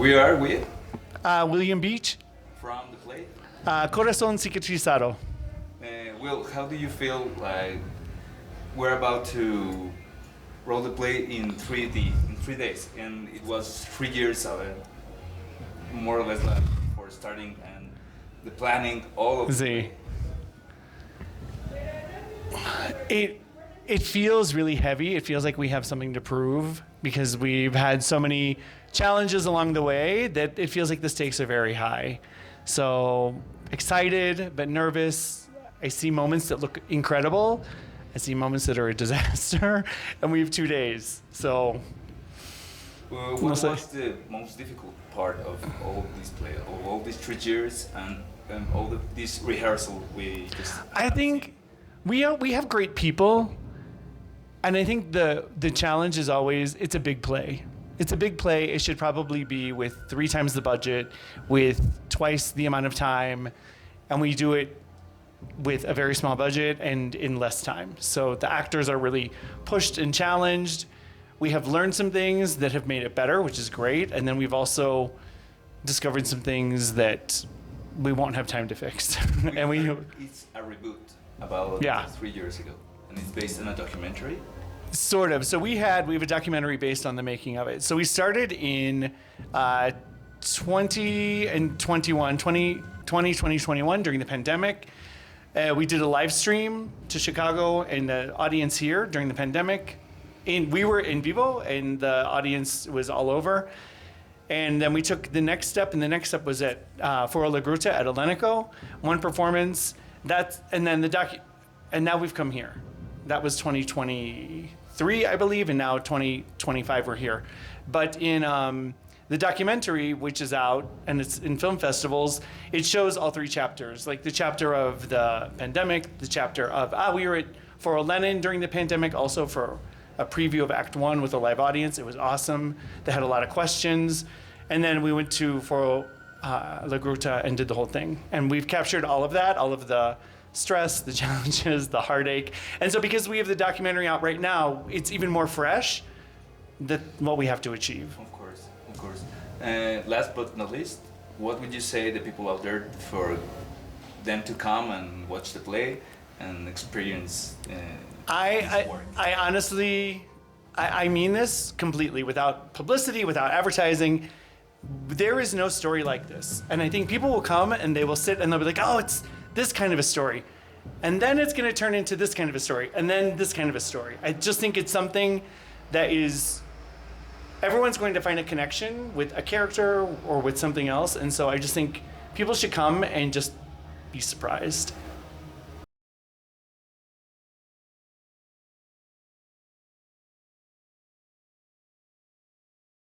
We are with William Bietsch, from the play. Corazón, Cicatrizado. Will, how do you feel like we're about to roll the play in 3 days, and it was 3 years of it, more or less, like, for starting and the planning, all of the play. It feels really heavy. It feels like we have something to prove because we've had so many challenges along the way that it feels like the stakes are very high. So excited but nervous. I see moments that look incredible. I see moments that are a disaster, and we have 2 days. So what was the most difficult part of all this play, of all these 3 years, and all this rehearsal we just? I think we have great people, and I think the challenge is always it's a big play. It's a big play. It should probably be with 3 times the budget, with twice the amount of time, and we do it with a very small budget and in less time. So the actors are really pushed and challenged. We have learned some things that have made it better, which is great. And then we've also discovered some things that we won't have time to fix. And it's a reboot about 3 years ago, and it's based on a documentary. Sort of. So we have a documentary based on the making of it. So we started in 2021 during the pandemic. We did a live stream to Chicago and the audience here during the pandemic. We were in vivo, and the audience was all over. And then we took the next step, and the next step was at Foro La Gruta at Elenico, 1 performance. And now we've come here. That was 2023, I believe, and now 2025 we're here. But in the documentary, which is out and it's in film festivals, it shows all 3 chapters, like the chapter of the pandemic, the chapter of, we were at Foro Lenin during the pandemic, also for a preview of Act 1 with a live audience. It was awesome. They had a lot of questions. And then we went to Foro La Gruta and did the whole thing. And we've captured all of that, all of the stress, the challenges, the heartache. And so because we have the documentary out right now, it's even more fresh that what we have to achieve. Of course. Last but not least, what would you say to people out there for them to come and watch the play and experience this work? I honestly, I mean this completely, without publicity, without advertising. There is no story like this. And I think people will come and they will sit and they'll be like, oh, it's this kind of a story. And then it's going to turn into this kind of a story. And then this kind of a story. I just think it's something that is, everyone's going to find a connection with a character or with something else. And so I just think people should come and just be surprised.